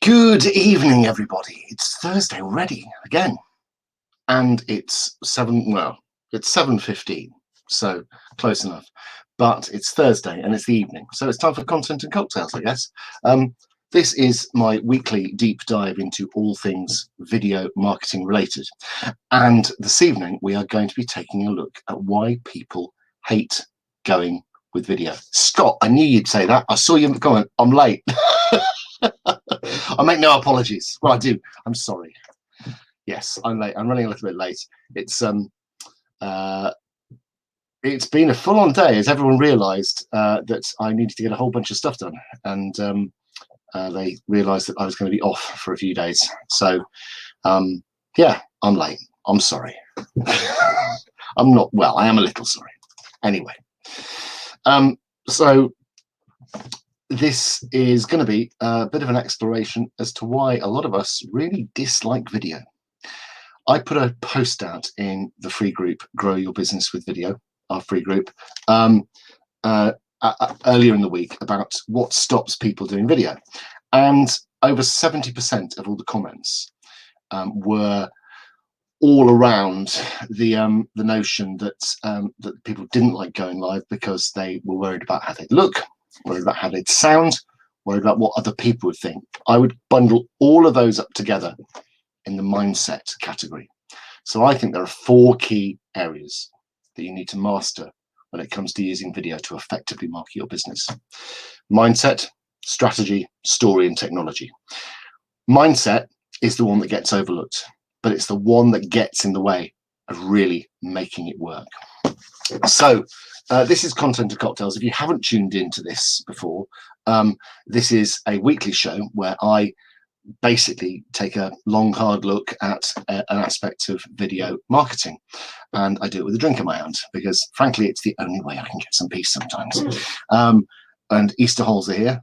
Good evening, everybody. It's Thursday already, again. And it's 7:15, so close enough. But it's Thursday and it's the evening, so it's time for content and cocktails, I guess. This is my weekly deep dive into all things video marketing related. And this evening, we are going to be taking a look at why people hate going with video. Scott, I knew you'd say that. I saw you comment. I'm late. I make no apologies. Well, I do. I'm sorry. Yes, I'm late. I'm running a little bit late. It's been a full-on day, as everyone realised that I needed to get a whole bunch of stuff done, and they realised that I was going to be off for a few days. So, yeah, I'm late. I'm sorry. I'm not. Well, I am a little sorry. Anyway, so this is going to be a bit of an exploration as to why a lot of us really dislike video. I put a post out in the free group, Grow Your Business with Video, our free group, earlier in the week about what stops people doing video. And over 70% of all the comments were all around the notion that that people didn't like going live because they were worried about how they'd look, worried about how they'd sound, worried about what other people would think. I would bundle all of those up together in the mindset category. So I think there are 4 key areas that you need to master when it comes to using video to effectively market your business. Mindset, strategy, story, and technology. Mindset is the one that gets overlooked, but it's the one that gets in the way of really making it work. So this is Content and Cocktails. If you haven't tuned into this before, this is a weekly show where I basically take a long, hard look at an aspect of video marketing, and I do it with a drink in my hand because, frankly, it's the only way I can get some peace sometimes. And Easter holes are here,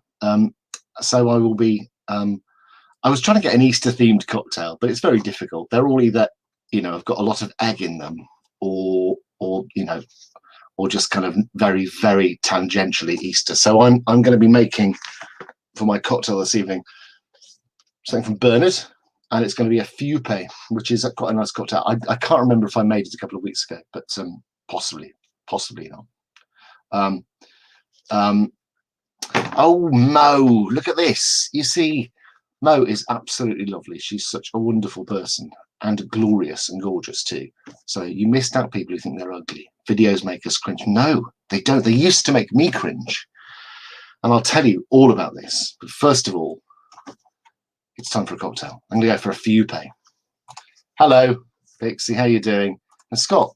so I will be. I was trying to get an Easter-themed cocktail, but it's very difficult. They're all either, have got a lot of egg in them, or just kind of very, very tangentially Easter. So I'm going to be making for my cocktail this evening something from Bernard, and it's going to be a Fupe, which is quite a nice cocktail. I can't remember if I made it a couple of weeks ago, but possibly not. Oh, Mo, look at this. You see, Mo is absolutely lovely. She's such a wonderful person and glorious and gorgeous too. So you missed out people who think they're ugly. Videos make us cringe. No, they don't. They used to make me cringe. And I'll tell you all about this. But first of all, it's time for a cocktail. I'm going to go for a Fupe. Hello, Pixie. How you doing? And Scott,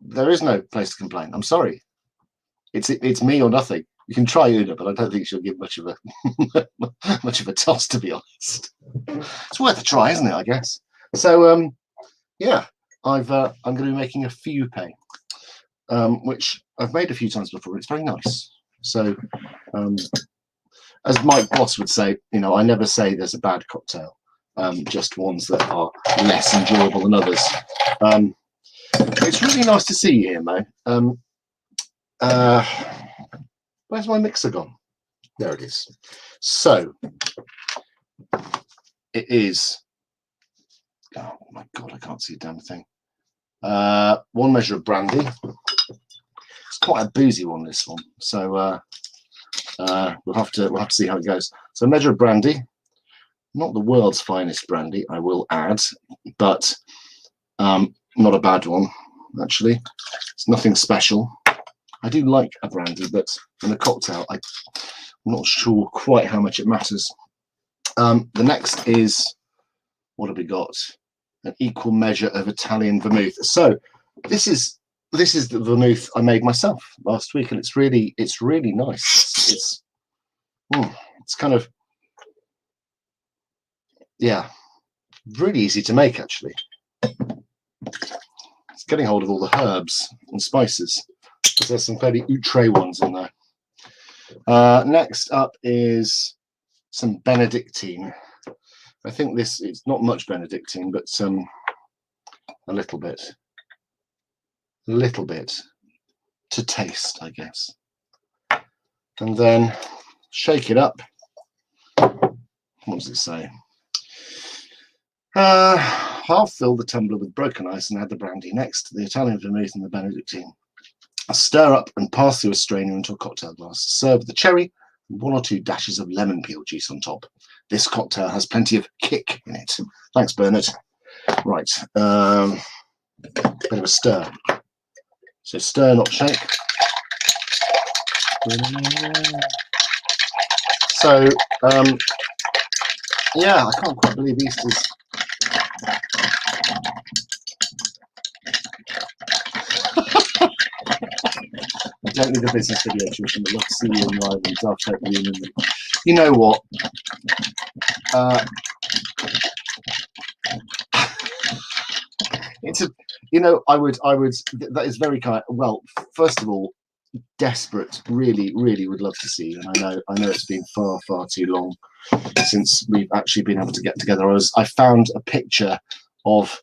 there is no place to complain. I'm sorry. It's me or nothing. You can try Una, but I don't think she'll give much of a toss, to be honest. It's worth a try, isn't it? I guess. So, yeah, I'm going to be making a Fupe, which I've made a few times before. It's very nice. So, as Mike Boss would say, I never say there's a bad cocktail, just ones that are less enjoyable than others. It's really nice to see you here, Mo. Where's my mixer gone? There it is. So it is. Oh my God, I can't see a damn thing. 1 measure of brandy. It's quite a boozy one, this one. So we'll have to see how it goes. So a measure of brandy, not the world's finest brandy, I will add, but not a bad one actually. It's nothing special. I do like a brandy, but in a cocktail, I'm not sure quite how much it matters. The next is, what have we got? An equal measure of Italian vermouth. So this is the vermouth I made myself last week, and it's really nice. It's kind of, yeah, really easy to make actually. It's getting hold of all the herbs and spices. There's some fairly outre ones in there. Next up is some Benedictine. I think it's not much Benedictine, but a little bit to taste, I guess. And then shake it up. What does it say? Half fill the tumbler with broken ice and add the brandy. Next, the Italian vermouth and the Benedictine. Stir up and pass through a strainer into a cocktail glass. Serve with the cherry and 1 or 2 dashes of lemon peel juice on top. This cocktail has plenty of kick in it. Thanks, Bernard. Right, bit of a stir. So stir, not shake. So, yeah, I can't quite believe Easter's. I don't need a business video, tuition, but love to see you in live and Dove Hope Reunion. You know what? It's a, you know, I would, that is very kind. Well, first of all, desperate, really would love to see you. And I know it's been far too long since we've actually been able to get together. I found a picture of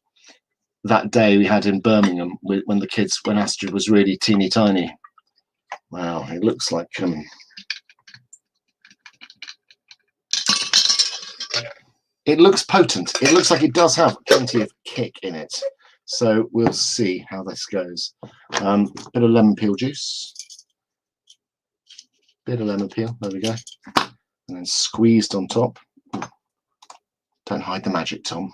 that day we had in Birmingham when Astrid was really teeny tiny. Wow, it looks like it looks potent. It looks like it does have plenty of kick in it. So we'll see how this goes. Bit of lemon peel juice. Bit of lemon peel, there we go. And then squeezed on top. Don't hide the magic, Tom.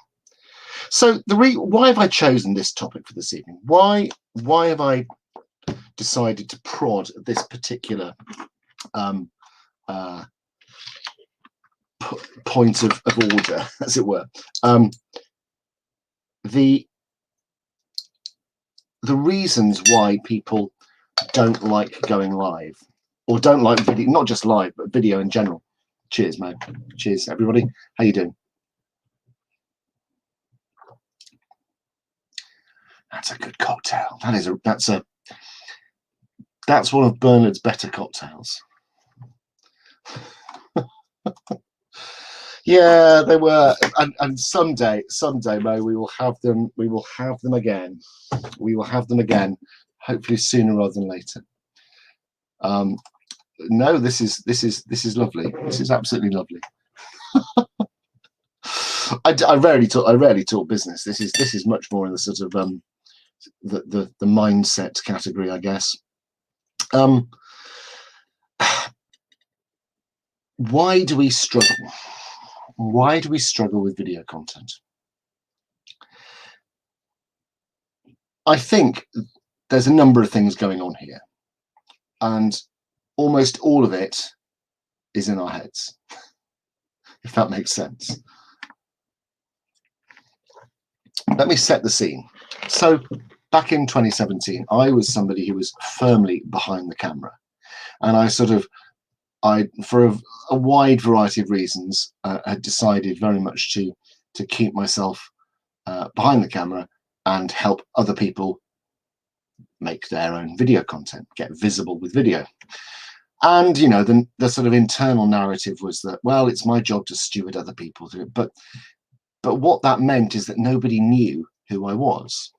So why have I chosen this topic for this evening? Why have I decided to prod this particular point of order, as it were? The reasons why people don't like going live, or don't like video, not just live, but video in general. Cheers, mate. Cheers, everybody. How you doing? That's a good cocktail. That's one of Bernard's better cocktails. Yeah, they were, and someday, Mo, we will have them. We will have them again. We will have them again. Hopefully sooner rather than later. No, this is lovely. This is absolutely lovely. I rarely talk business. This is much more in the sort of the mindset category, I guess. Why do we struggle? Why do we struggle with video content? I think there's a number of things going on here, and almost all of it is in our heads, if that makes sense. Let me set the scene. So back in 2017, I was somebody who was firmly behind the camera, and for a wide variety of reasons, had decided very much to keep myself behind the camera and help other people make their own video content, get visible with video. And you know, the sort of internal narrative was that, well, it's my job to steward other people through it. But what that meant is that nobody knew who I was.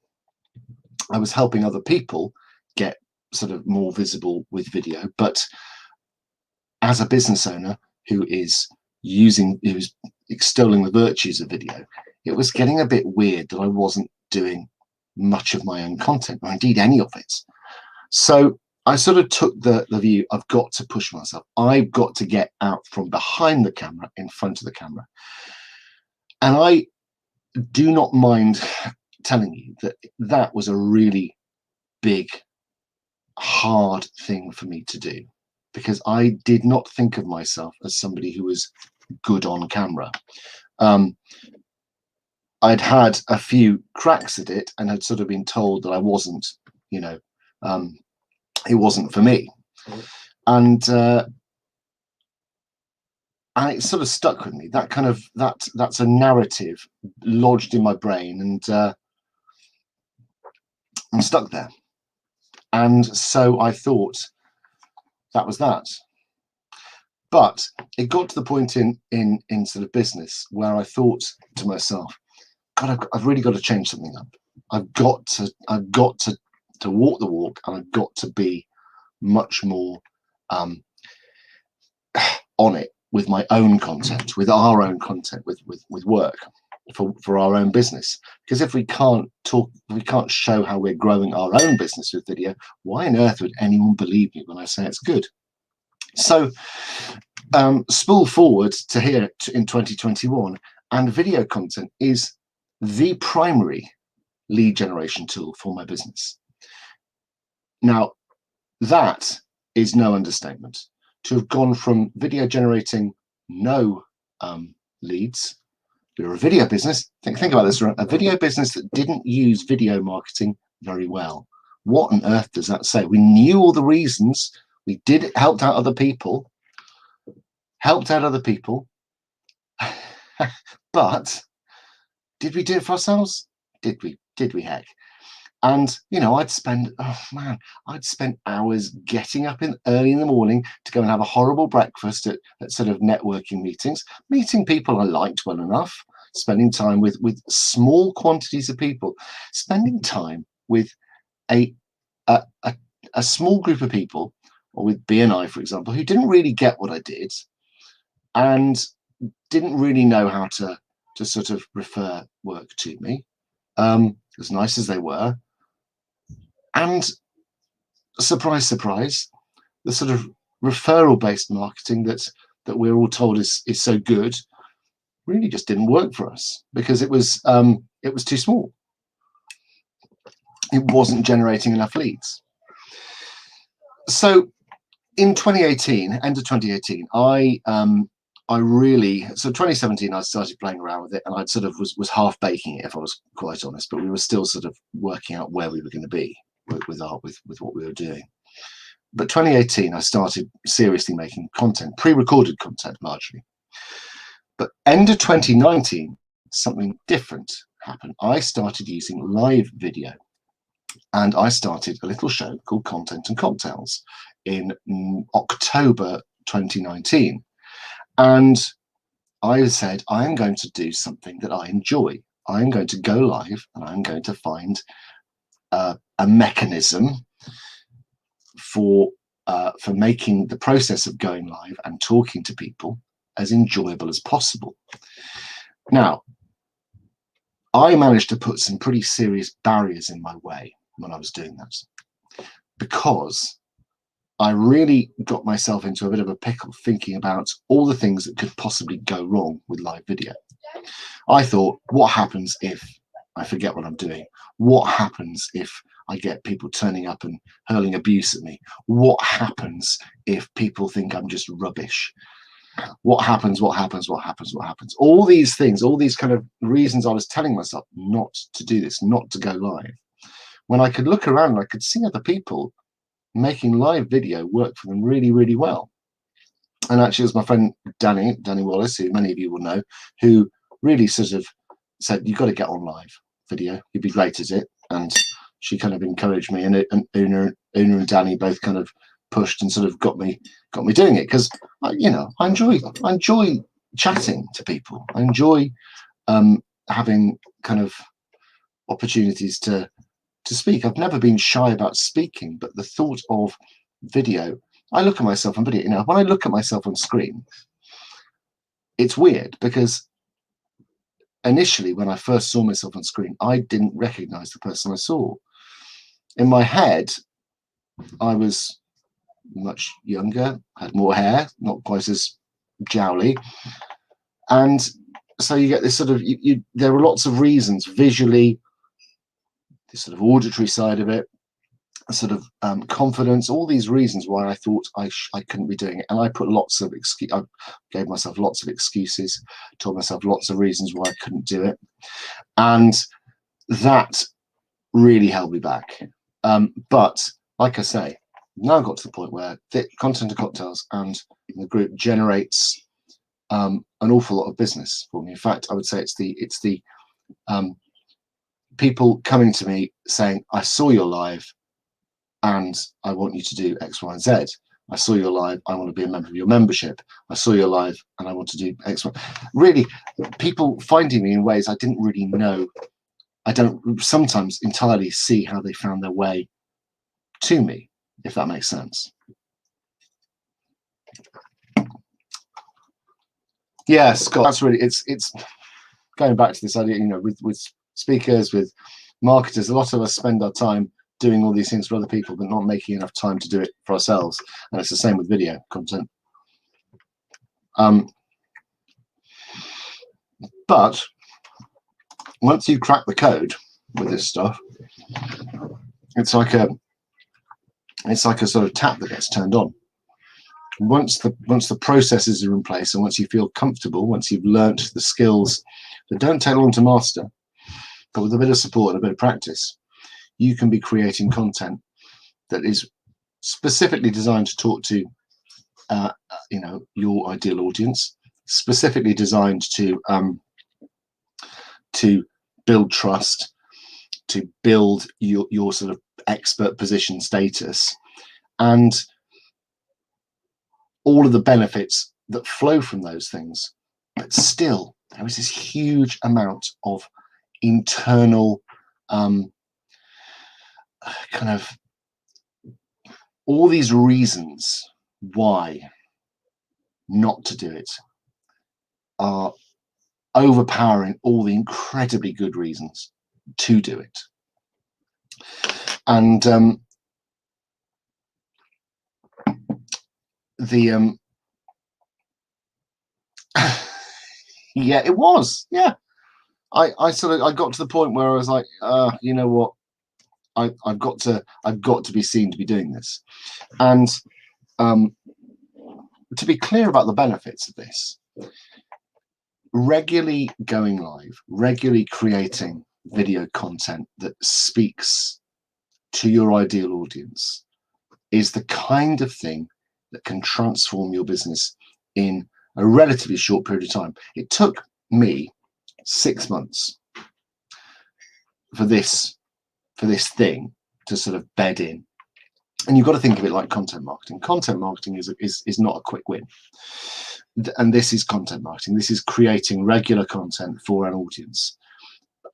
I was helping other people get sort of more visible with video, but as a business owner who is extolling the virtues of video, it was getting a bit weird that I wasn't doing much of my own content, or indeed any of it. So I sort of took the view, I've got to push myself. I've got to get out from behind the camera in front of the camera. And I do not mind telling you that that was a really big, hard thing for me to do, because I did not think of myself as somebody who was good on camera. I'd had a few cracks at it and had sort of been told that I wasn't, you know, it wasn't for me. And it sort of stuck with me. That kind of that's a narrative lodged in my brain, and I'm stuck there. And so I thought that was that. But it got to the point in sort of business where I thought to myself, God, I've really got to change something up. I've got to walk the walk, and I've got to be much more on it with my own content, with our own content, with work for our own business. Because if we can't talk, we can't show how we're growing our own business with video, why on earth would anyone believe me when I say it's good? So spool forward to here in 2021, and video content is the primary lead generation tool for my business. Now, that is no understatement. To have gone from video generating no leads, we're a video business. Think about this, a video business that didn't use video marketing very well. What on earth does that say? We knew all the reasons. We did it, helped out other people, but did we do it for ourselves? Did we heck? And you know, I'd spend hours getting up early in the morning to go and have a horrible breakfast at sort of networking meetings, meeting people I liked well enough, spending time with small quantities of people, spending time with a small group of people, or with BNI, for example, who didn't really get what I did and didn't really know how to sort of refer work to me, as nice as they were. And surprise, surprise, the sort of referral-based marketing that we're all told is so good really just didn't work for us, because it was too small. It wasn't generating enough leads. So in 2018, end of 2018, so 2017 I started playing around with it, and I sort of was half baking it, if I was quite honest, but we were still sort of working out where we were going to be with what we were doing. But 2018 I started seriously making content, pre-recorded content largely. But end of 2019 something different happened. I started using live video, and I started a little show called Content and Cocktails in October 2019. And I said, I'm going to do something that I enjoy. I'm going to go live, and I'm going to find a mechanism for making the process of going live and talking to people as enjoyable as possible. Now, I managed to put some pretty serious barriers in my way when I was doing that, because I really got myself into a bit of a pickle thinking about all the things that could possibly go wrong with live video. I thought, what happens if I forget what I'm doing? What happens if I get people turning up and hurling abuse at me? What happens if people think I'm just rubbish? What happens? All these things, all these kind of reasons I was telling myself not to do this, not to go live. When I could look around and I could see other people making live video work for them really, really well. And actually, it was my friend Danny Wallace, who many of you will know, who really sort of said, you've got to get on live video, you'd be great at it. And she kind of encouraged me, and Una and Danny both kind of pushed and sort of got me doing it, because you know, I enjoy chatting to people. I enjoy having kind of opportunities to speak. I've never been shy about speaking, but the thought of video, I look at myself on video, you know, when I look at myself on screen, it's weird, because initially when I first saw myself on screen, I didn't recognize the person I saw. In my head, I was much younger, had more hair, not quite as jowly, and so you get this sort of there are lots of reasons visually, the sort of auditory side of it, a sort of confidence, all these reasons why I thought I couldn't be doing it. And I put lots of I gave myself lots of excuses, told myself lots of reasons why I couldn't do it, and that really held me back. But like I say, now I got to the point where Content and Cocktails and the group generates an awful lot of business for me. In fact, I would say it's the people coming to me saying, I saw your live and I want you to do X, Y, and Z. I saw your live, I want to be a member of your membership. I saw your live and I want to do X, Y. Really, people finding me in ways I didn't really know. I don't sometimes entirely see how they found their way to me, if that makes sense. Yeah, Scott, that's really, it's going back to this idea, you know, with speakers, with marketers, a lot of us spend our time doing all these things for other people, but not making enough time to do it for ourselves. And it's the same with video content. But once you crack the code with this stuff, it's like a sort of tap that gets turned on. Once the processes are in place, and once you feel comfortable, once you've learnt the skills that don't take long to master, but with a bit of support and a bit of practice, you can be creating content that is specifically designed to talk to you know, your ideal audience, specifically designed to build trust, to build your sort of expert position status, and all of the benefits that flow from those things. But still, there is this huge amount of internal kind of all these reasons why not to do it are overpowering all the incredibly good reasons to do it. And yeah, it was, yeah. I got to the point where I was like, you know what, I've got to be seen to be doing this. And to be clear about the benefits of this, regularly going live, regularly creating video content that speaks to your ideal audience is the kind of thing that can transform your business in a relatively short period of time. It took me 6 months for this thing to sort of bed in. And you've got to think of it like content marketing. Content marketing is not a quick win. And this is content marketing. This is creating regular content for an audience.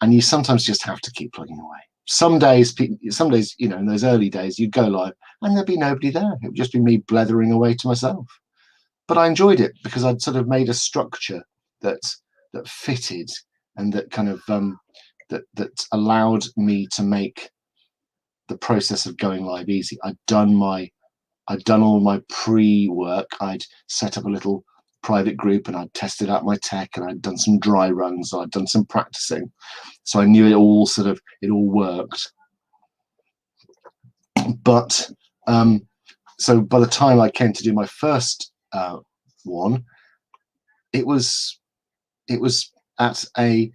And you sometimes just have to keep plugging away. Some days, you know, in those early days, you'd go live and there'd be nobody there. It would just be me blethering away to myself. But I enjoyed it because I'd sort of made a structure that fitted and that kind of that allowed me to make the process of going live easy. I'd done all my pre-work. I'd set up a little private group and I'd tested out my tech and I'd done some dry runs. I'd done some practicing, so I knew it all worked. But so by the time I came to do my first one, it was at a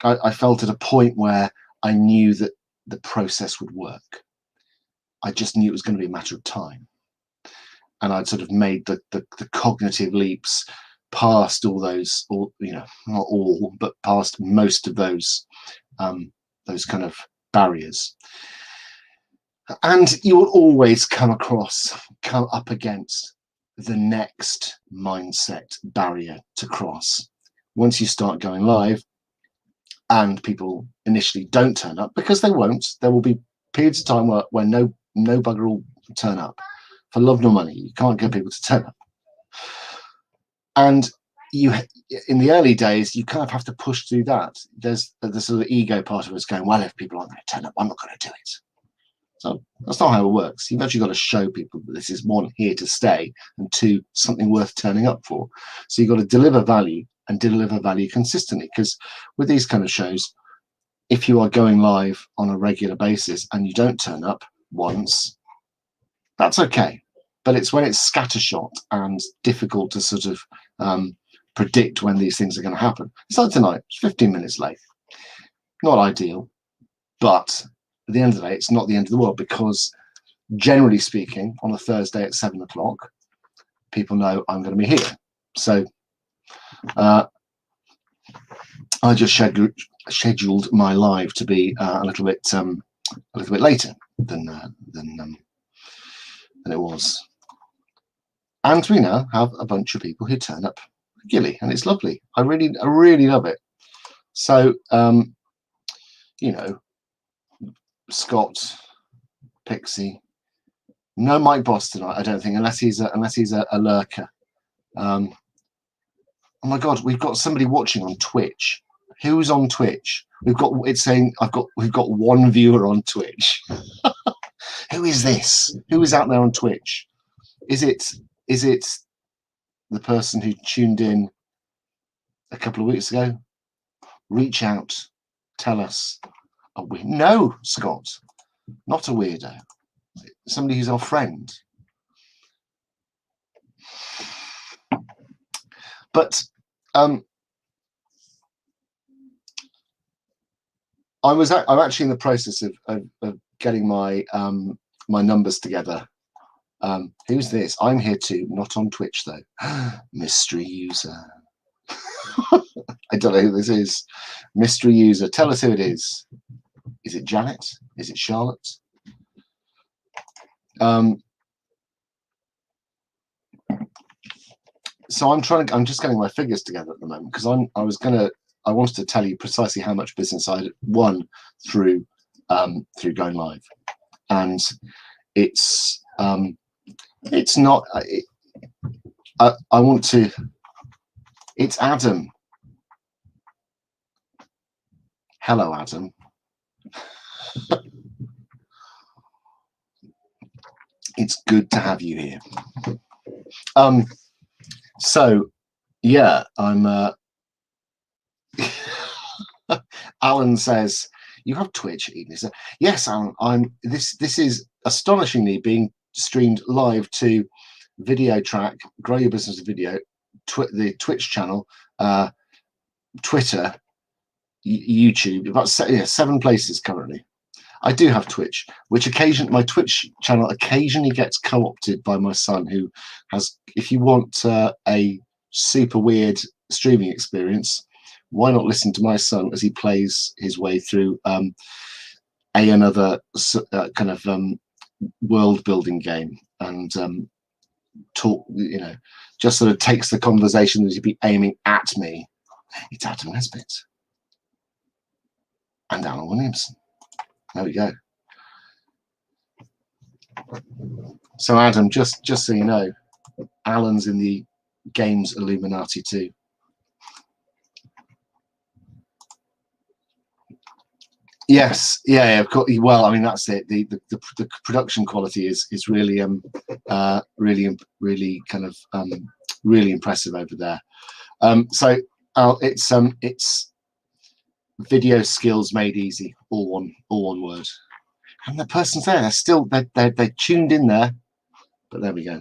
I felt at a point where I knew that the process would work. I just knew it was going to be a matter of time. And I'd sort of made the cognitive leaps past all those, you know, not all, but past most of those kind of barriers. And you will always come up against the next mindset barrier to cross. Once you start going live and people initially don't turn up, because they won't, there will be periods of time where no bugger will turn up. For love nor money, you can't get people to turn up. And you, in the early days, you kind of have to push through that. There's the sort of ego part of us going, well, if people aren't going to turn up, I'm not going to do it. So that's not how it works. You've actually got to show people that this is, one, here to stay, and two, something worth turning up for. So you've got to deliver value and deliver value consistently, because with these kind of shows, if you are going live on a regular basis and you don't turn up once, that's okay. But it's when it's scattershot and difficult to sort of predict when these things are going to happen. It's like tonight, it's 15 minutes late. Not ideal, but at the end of the day, it's not the end of the world, because generally speaking, on a Thursday at 7 o'clock, people know I'm going to be here. So I just scheduled my live to be a little bit later than it was. And we now have a bunch of people who turn up regularly, and it's lovely. I really love it. So you know, Scott, Pixie, no Mike Boss tonight, I don't think, unless he's a lurker. my God, we've got somebody watching on Twitch. Who's on Twitch? It's saying we've got one viewer on Twitch. Who is this? Who is out there on Twitch? Is it the person who tuned in a couple of weeks ago? Reach out, tell us. No, Scott, not a weirdo. Somebody who's our friend. But I'm actually in the process of getting my my numbers together. Who's this? I'm here too, not on Twitch though. Mystery user. I don't know who this is. Mystery user. Tell us who it is. Is it Janet? Is it Charlotte? So I'm just getting my figures together at the moment, because I wanted to tell you precisely how much business I won through going live, and it's not. I want to. It's Adam. Hello, Adam. It's good to have you here. So yeah, I'm Alan says, you have Twitch, Eden? So, yes, Alan, this is astonishingly being streamed live to Video Track, Grow Your Business Video, the Twitch channel, Twitter, YouTube, about 7 places currently. I do have Twitch, my Twitch channel occasionally gets co-opted by my son, who has, if you want a super weird streaming experience, why not listen to my son as he plays his way through another kind of world building game, and talk, just sort of takes the conversation that he'd be aiming at me. It's Adam Nesbitt and Alan Williamson. There we go. So Adam, just so you know, Alan's in the games Illuminati too. Yes, yeah, of course. Well, I mean, that's it. The production quality is really really kind of really impressive over there. So it's video skills made easy, all one word. And the person's there. They're still they're tuned in there. But there we go.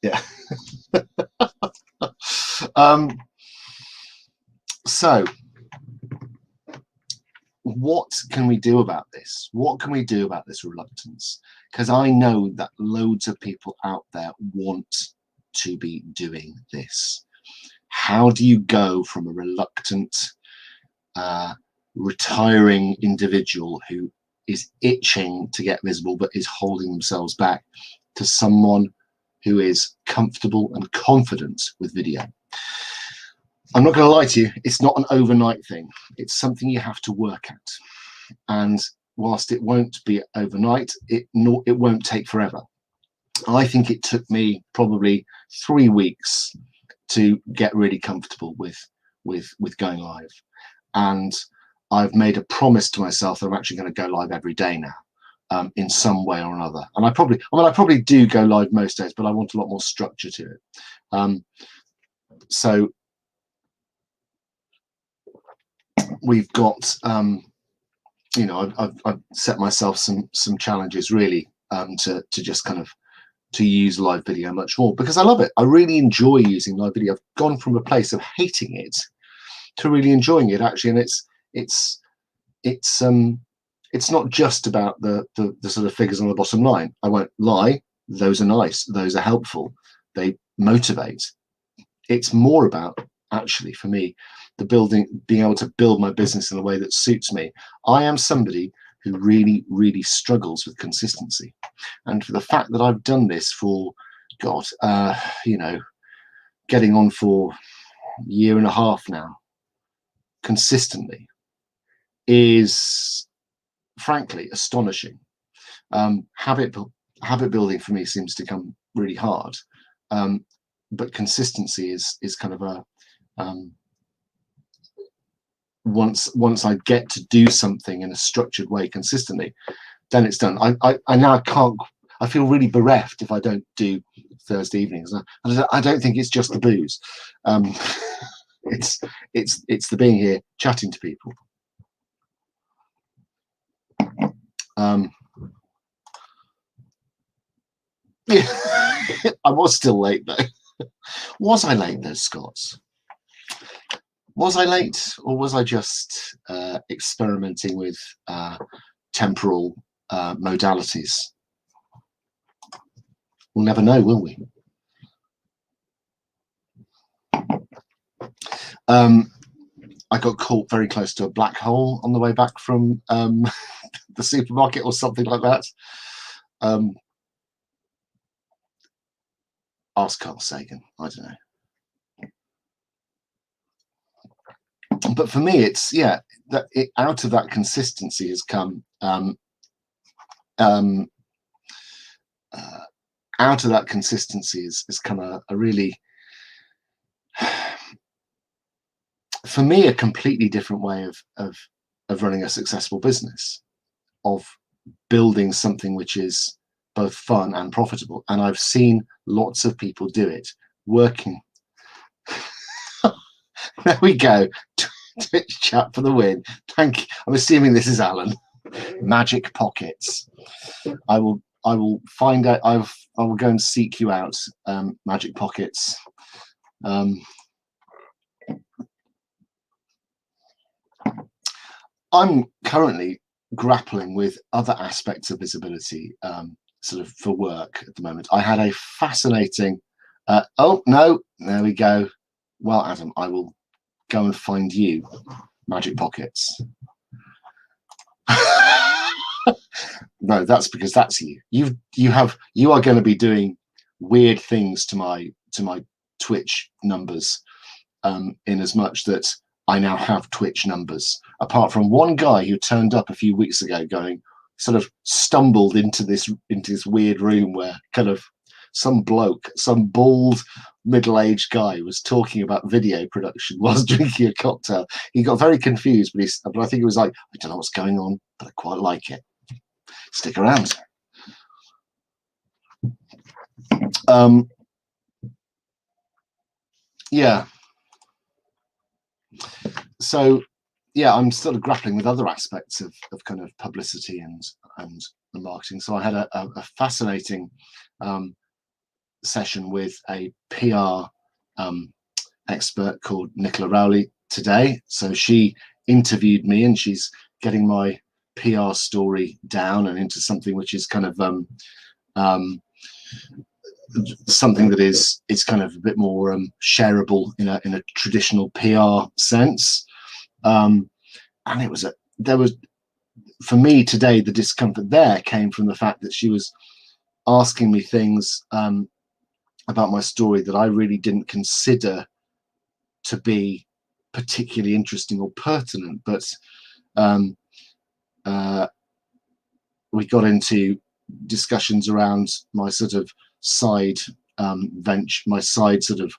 Yeah. So what can we do about this? What can we do about this reluctance? Because I know that loads of people out there want to be doing this. How do you go from a reluctant, retiring individual who is itching to get visible but is holding themselves back, to someone who is comfortable and confident with video? I'm not going to lie to you, it's not an overnight thing. It's something you have to work at. And whilst it won't be overnight, it won't take forever. I think it took me probably 3 weeks to get really comfortable with going live. And I've made a promise to myself that I'm actually going to go live every day now, in some way or another. And I probably do go live most days, but I want a lot more structure to it. So we've got, I've set myself some challenges really, to just kind of to use live video much more, because I love it. I really enjoy using live video. I've gone from a place of hating it to really enjoying it, actually. And it's not just about the sort of figures on the bottom line. I won't lie, those are nice, those are helpful, they motivate. It's more about, actually, for me, being able to build my business in a way that suits me. I am somebody who really, really struggles with consistency. And for the fact that I've done this for, God, getting on for a year and a half now, consistently, is frankly astonishing. Habit building for me seems to come really hard. But consistency is kind of a once I get to do something in a structured way consistently, then it's done. I now can't. I feel really bereft if I don't do Thursday evenings. I don't think it's just the booze. It's the being here, chatting to people. Yeah, I was still late though. Was I late though, Scots? Was I late, or was I just experimenting with temporal modalities? We'll never know, will we? I got caught very close to a black hole on the way back from the supermarket or something like that. Ask Carl Sagan. I don't know. But for me, it's out of that consistency has come out of that consistency has come a really, for me, a completely different way of running a successful business, of building something which is both fun and profitable. And I've seen lots of people do it working. There we go. Twitch chat for the win. Thank you. I'm assuming this is Alan. Magic Pockets. I will find out. I will go and seek you out, Magic Pockets. I'm currently grappling with other aspects of visibility, sort of for work at the moment. I had a fascinating. Oh no, there we go. Well, Adam, I will go and find you, Magic Pockets. No, that's because that's you. You are going to be doing weird things to my Twitch numbers, in as much that I now have Twitch numbers. Apart from one guy who turned up a few weeks ago, sort of stumbled into this weird room where kind of some bloke, some bald middle-aged guy, was talking about video production whilst drinking a cocktail. He got very confused, but I think he was like, I don't know what's going on, but I quite like it. Stick around. Yeah. So yeah, I'm sort of grappling with other aspects of kind of publicity and the marketing. So I had a fascinating session with a PR expert called Nicola Rowley today. So she interviewed me, and she's getting my PR story down and into something which is kind of something that is kind of a bit more shareable in a traditional PR sense. And there was for me today, the discomfort there came from the fact that she was asking me things about my story that I really didn't consider to be particularly interesting or pertinent, but we got into discussions around my sort of side venture, my side sort of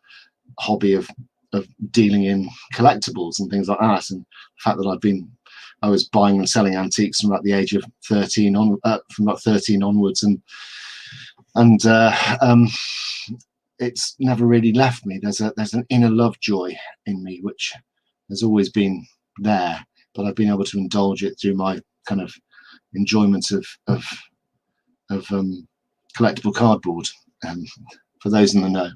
hobby of dealing in collectibles and things like that, and the fact that I was buying and selling antiques from about the age of 13 on, from about 13 onwards, and it's never really left me. There's an inner love joy in me which has always been there, but I've been able to indulge it through my kind of enjoyment of collectible cardboard. For those in the know.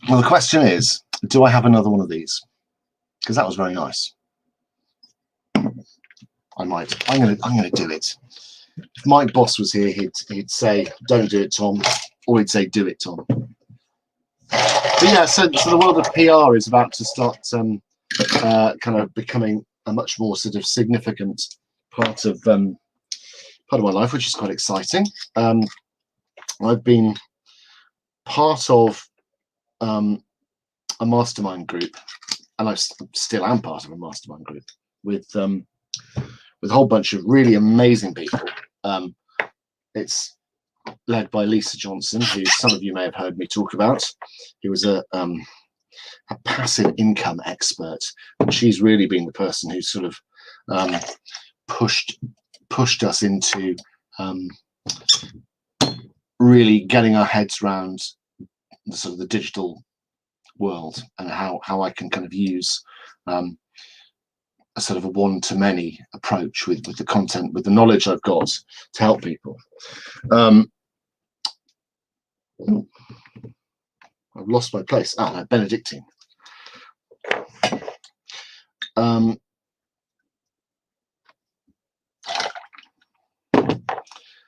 Well, the question is, do I have another one of these? Because that was very nice. I might. I'm gonna do it. If Mike Boss was here, he'd say, "Don't do it, Tom," or he'd say, "Do it, Tom." But yeah, so the world of PR is about to start kind of becoming a much more sort of significant part of my life, which is quite exciting. I've been part of a mastermind group, and I still am part of a mastermind group with a whole bunch of really amazing people. It's led by Lisa Johnson, who some of you may have heard me talk about, who was a passive income expert. And she's really been the person who sort of pushed us into really getting our heads around the sort of the digital world, and how I can kind of use a sort of a one-to-many approach with the content, with the knowledge I've got to help people. I've lost my place. No, Benedictine.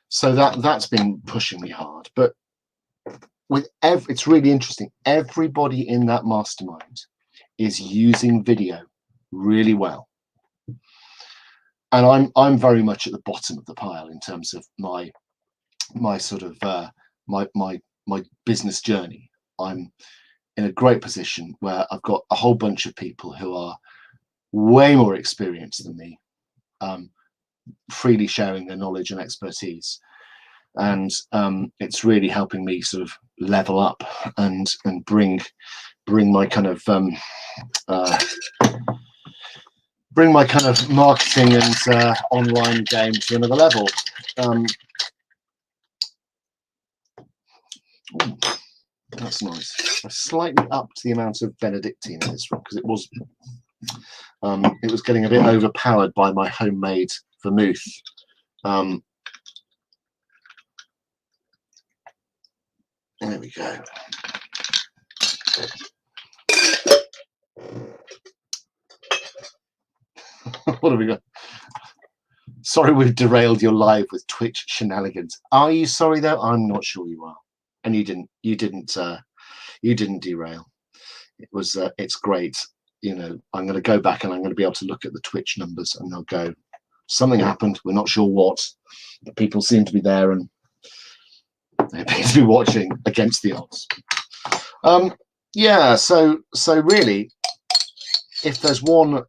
So that's been pushing me hard, but it's really interesting. Everybody in that mastermind is using video really well, and I'm very much at the bottom of the pile in terms of my sort of my business journey. I'm in a great position where I've got a whole bunch of people who are way more experienced than me, freely sharing their knowledge and expertise, and it's really helping me sort of level up and bring my kind of marketing and online game to another level. Ooh, that's nice. I slightly upped the amount of Benedictine in this one because it was getting a bit overpowered by my homemade vermouth. There we go. What have we got? Sorry, we've derailed your live with Twitch shenanigans. Are you sorry though? I'm not sure you are. And you didn't derail. It was it's great. You know, I'm going to go back and I'm going to be able to look at the Twitch numbers, and they'll go, something happened. We're not sure what, but people seem to be there and they appear to be watching against the odds. Yeah. So really, if there's one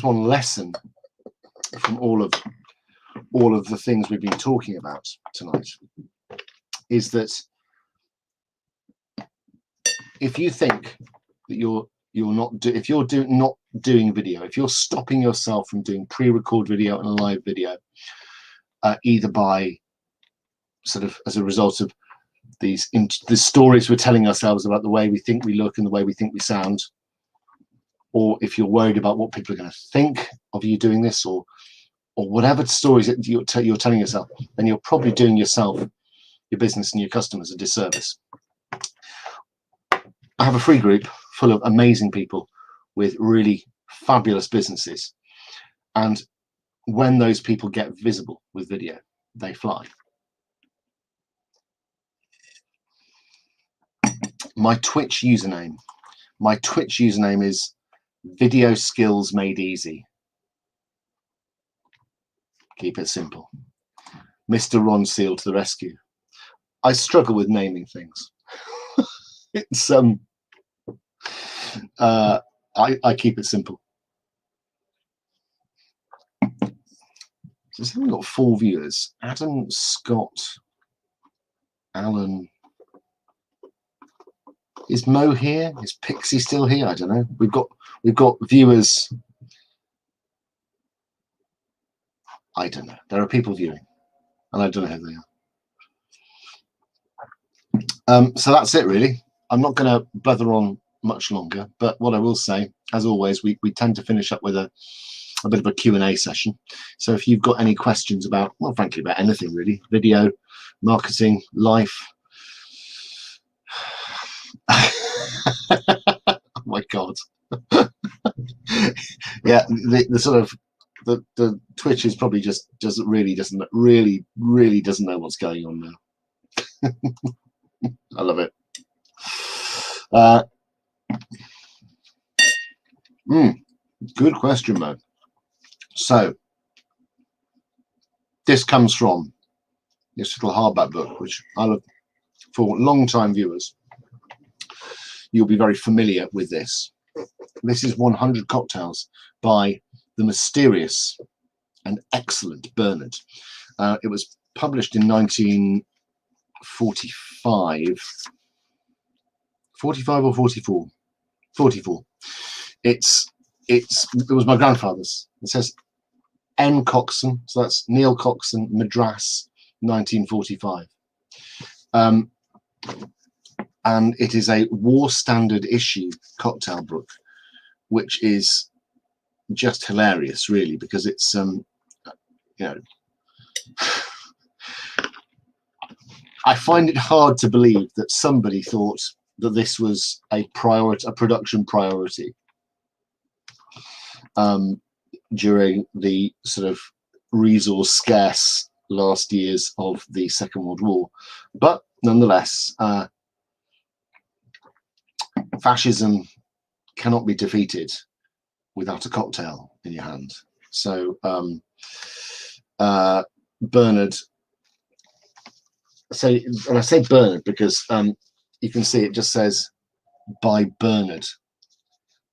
lesson from all of the things we've been talking about tonight, is that if you think that you're not doing video, if you're stopping yourself from doing pre-record video and live video, either by sort of as a result of the stories we're telling ourselves about the way we think we look and the way we think we sound, or if you're worried about what people are going to think of you doing this, or whatever stories that you're telling yourself, then you're probably doing yourself, your business and your customers a disservice. I have a free group full of amazing people with really fabulous businesses, and when those people get visible with video, they fly. My Twitch username is Video Skills Made Easy. Keep it simple. Mr. Ron Seal to the rescue. I struggle with naming things. It's I keep it simple. So we've got 4 viewers: Adam, Scott, Alan. Is Mo here? Is Pixie still here? I don't know. We've got viewers. I don't know. There are people viewing, and I don't know who they are. So that's it, really. I'm not going to blather on much longer, but what I will say, as always, we tend to finish up with a bit of a Q&A session. So if you've got any questions about, well, frankly, about anything really, video, marketing, life. Oh my God. Yeah, the sort of the Twitch is probably just really doesn't know what's going on now. I love it. Good question, Mo. So this comes from this little hardback book, which I love. For long-time viewers, you'll be very familiar with this. This is 100 Cocktails by the mysterious and excellent Bernard. It was published in 1945. 45 or 44? 44. It was my grandfather's. It says N. Coxon, so that's Neil Coxon, Madras, 1945. And it is a war standard issue cocktail book, which is just hilarious, really, because it's I find it hard to believe that somebody thought that this was a production priority during the sort of resource scarce last years of the Second World War. But nonetheless, fascism cannot be defeated without a cocktail in your hand. So Bernard, and I say Bernard because you can see it just says by Bernard.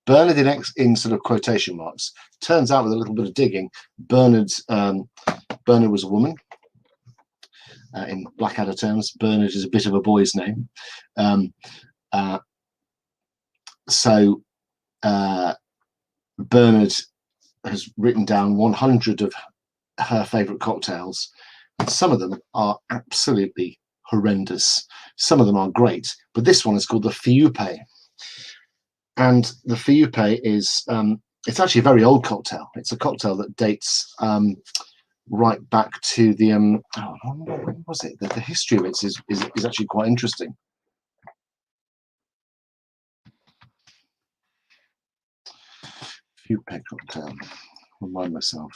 Bernard in sort of quotation marks. Turns out with a little bit of digging, Bernard was a woman. In Blackadder terms, Bernard is a bit of a boy's name. So Bernard has written down 100 of her favourite cocktails, and some of them are absolutely horrendous. Some of them are great, but this one is called the Fiupe. And the Fiupe is, it's actually a very old cocktail. It's a cocktail that dates right back to the, when was it? The history of it is actually quite interesting. Fiupe cocktail, remind myself.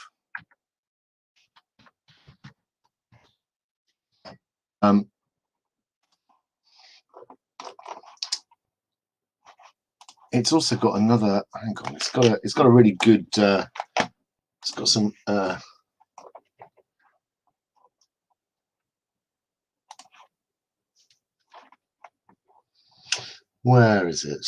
It's also got another. Hang on, it's got a really good. It's got some. Where is it?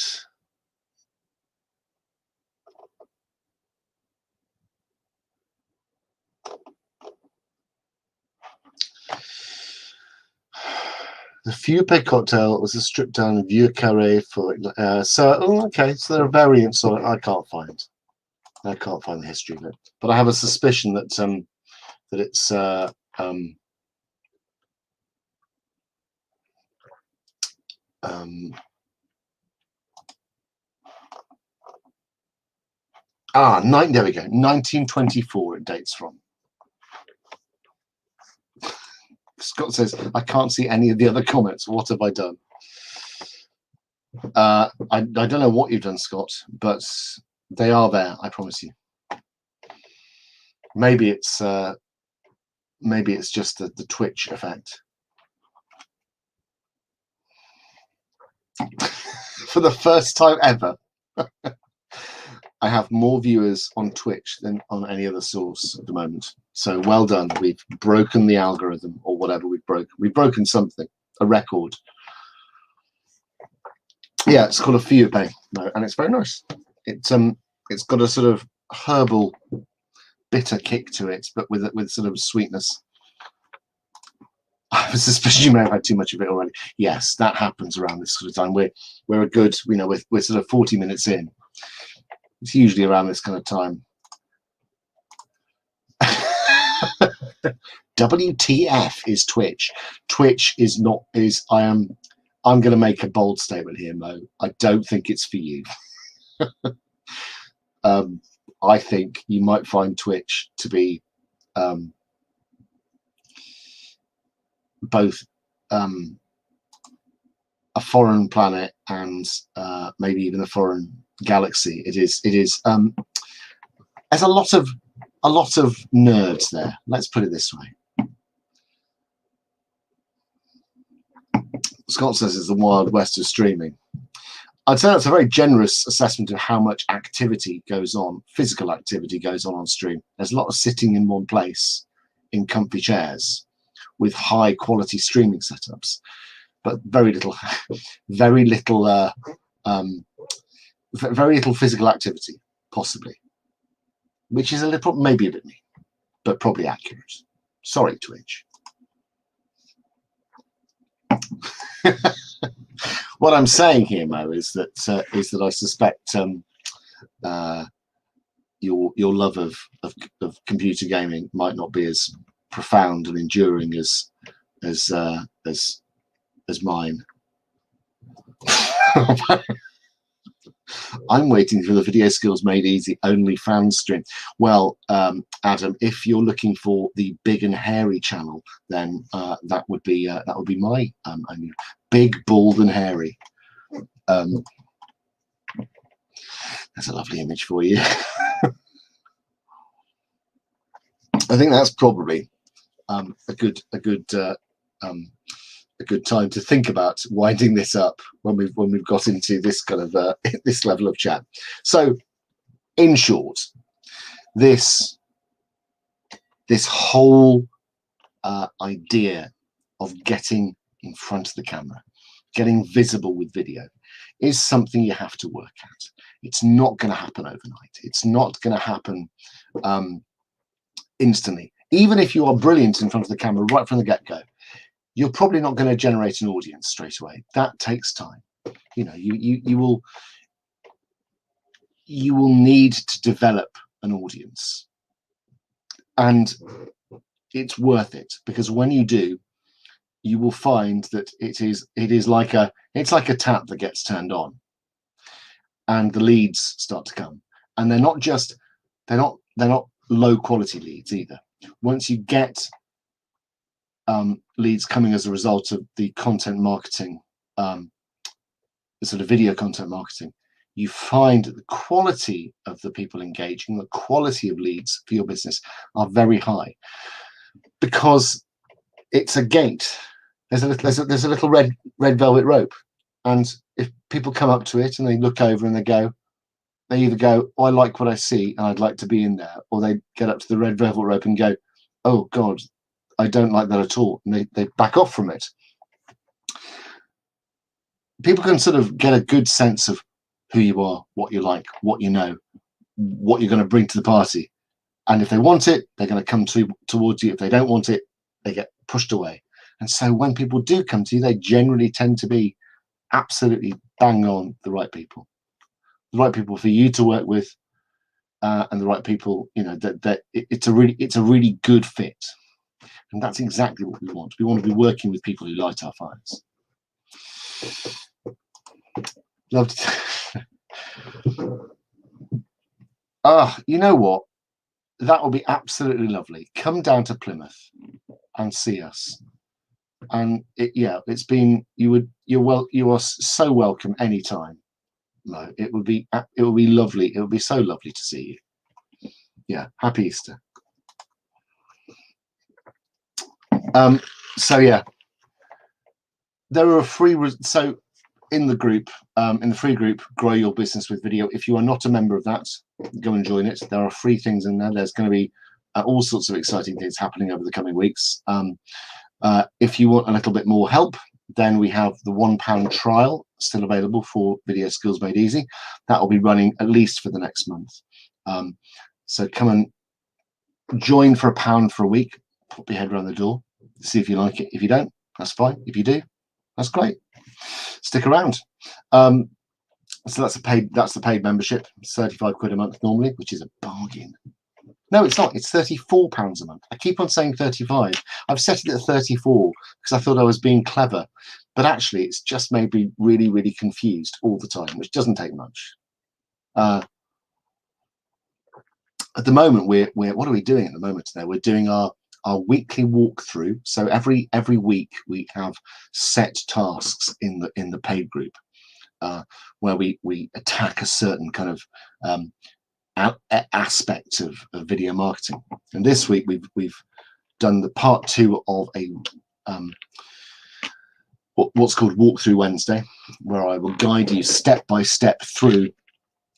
The Fiupe cocktail was a stripped down Vieux Carré for okay, so there are variants on it. I can't find the history of it, but I have a suspicion that that it's there we go, 1924 it dates from. Scott says, I can't see any of the other comments. What have I done? I don't know what you've done, Scott, but they are there, I promise you. Maybe it's just the Twitch effect. For the first time ever, I have more viewers on Twitch than on any other source at the moment. So well done. We've broken the algorithm, or whatever we've broken. We've broken something, a record. Yeah, it's called a Fiupe, and it's very nice. It's got a sort of herbal, bitter kick to it, but with sort of sweetness. I have a suspicion you may have had too much of it already. Yes, that happens around this sort of time. We're a good, we're sort of 40 minutes in. It's usually around this kind of time. WTF is Twitch. Twitch is not, I'm going to make a bold statement here, Mo. I don't think it's for you. I think you might find Twitch to be both a foreign planet and maybe even a foreign galaxy. It is there's a lot of nerds there, let's put it this way. Scott says it's the Wild West of streaming. I'd say that's a very generous assessment of how much activity goes on, physical activity goes on stream. There's a lot of sitting in one place in comfy chairs with high quality streaming setups, but very little physical activity, possibly, which is maybe a bit mean, but probably accurate. Sorry, Twitch. What I'm saying here, Mo, is that I suspect your love of computer gaming might not be as profound and enduring as mine. I'm waiting for the Video Skills Made Easy OnlyFans stream. Well, Adam, if you're looking for the big and hairy channel, then that would be my only big, bald and hairy. That's a lovely image for you. I think that's probably a good time to think about winding this up when we've got into this kind of this level of chat. So, in short, this whole idea of getting in front of the camera, getting visible with video, is something you have to work at. It's not going to happen overnight. It's not going to happen instantly. Even if you are brilliant in front of the camera right from the get-go, you're probably not going to generate an audience straight away. That takes time. You know, you will need to develop an audience, and it's worth it, because when you do, you will find that it is like a tap that gets turned on, and the leads start to come, and they're not low quality leads either. Once you get leads coming as a result of the content marketing, the sort of video content marketing, you find that the quality of the people engaging, the quality of leads for your business are very high, because it's a gate. There's a little red velvet rope, and if people come up to it and they look over and they either go, oh, I like what I see and I'd like to be in there, or they get up to the red velvet rope and go, oh God, I don't like that at all, and they back off from it. People can sort of get a good sense of who you are, what you like, what you know, what you're going to bring to the party, and if they want it, they're going to come towards you. If they don't want it, they get pushed away. And so when people do come to you, they generally tend to be absolutely bang on the right people for you to work with, and the right people, you know, that it's a really good fit. And that's exactly what we want. We want to be working with people who light our fires. Love to. You know what? That will be absolutely lovely. Come down to Plymouth and see us. And it's been, you are so welcome anytime. No, it would be lovely. It would be so lovely to see you. Yeah, happy Easter. So yeah, there are so in the group, in the free group, Grow Your Business with Video. If you are not a member of that, go and join it. There are free things in there. There's going to be all sorts of exciting things happening over the coming weeks. If you want a little bit more help, then we have the £1 trial still available for Video Skills Made Easy. That will be running at least for the next month. So come and join for £1 for a week. Pop your head around the door, see if you like it. If you don't, that's fine. If you do, that's great. Stick around. So that's the paid membership. It's 35 quid a month normally, which is a bargain. No, it's not. It's £34 a month. I keep on saying 35. I've set it at 34 because I thought I was being clever, but actually it's just made me really, really confused all the time, which doesn't take much. At the moment, we're what are we doing at the moment today? We're doing our weekly walkthrough. So every week we have set tasks in the paid group, where we attack a certain kind of aspect of video marketing. And this week we've done the part 2 of a what's called Walkthrough Wednesday, where I will guide you step by step through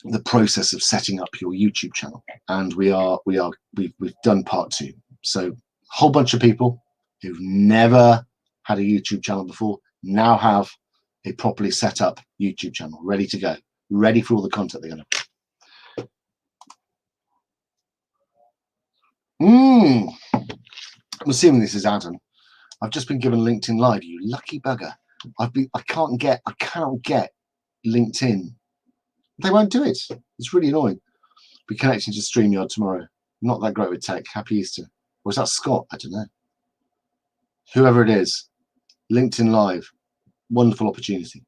the process of setting up your YouTube channel. And we've done part 2. So a whole bunch of people who've never had a YouTube channel before now have a properly set up YouTube channel ready to go, ready for all the content they're going to. I'm assuming this is Adam. I've just been given LinkedIn Live. You lucky bugger. I cannot get LinkedIn. They won't do it. It's really annoying. Be connecting to StreamYard tomorrow. Not that great with tech. Happy Easter. Or is that Scott? I don't know. Whoever it is, LinkedIn Live, wonderful opportunity.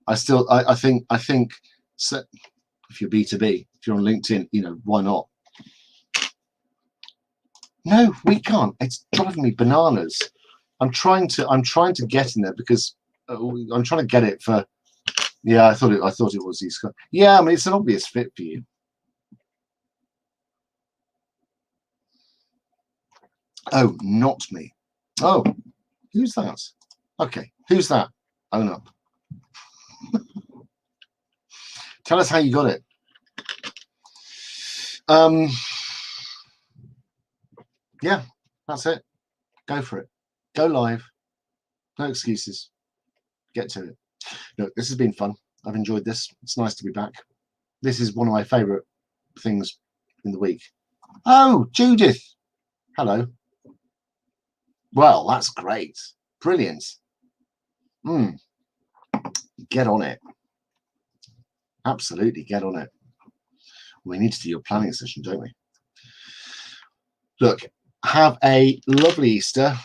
I think so, if you're B2B, if you're on LinkedIn, you know, why not? No, we can't. It's driving me bananas. I'm trying to get in there because I'm trying to get it for. Yeah, I thought it was these. Yeah, I mean it's an obvious fit for you. Oh, not me. Oh, who's that? Okay, who's that? Own up. Tell us how you got it. Yeah, that's it. Go for it. Go live. No excuses. Get to it. Look, this has been fun. I've enjoyed this. It's nice to be back. This is one of my favorite things in the week. Oh, Judith. Hello. Well, that's great. Brilliant. Get on it. Absolutely get on it. We need to do your planning session, don't we? Look, have a lovely Easter.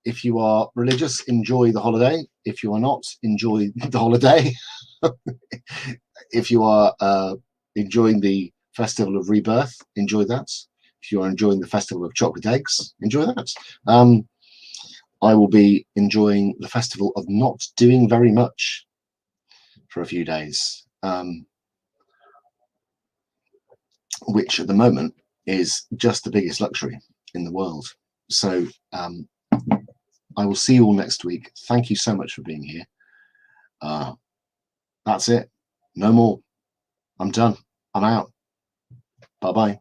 If you are religious, enjoy the holiday. If you are not, enjoy the holiday. If you are enjoying the Festival of Rebirth, enjoy that. If you are enjoying the Festival of Chocolate Eggs, enjoy that. I will be enjoying the Festival of not doing very much for a few days, which at the moment is just the biggest luxury in the world. So I will see you all next week. Thank you so much for being here. That's it. No more. I'm done. I'm out. Bye-bye.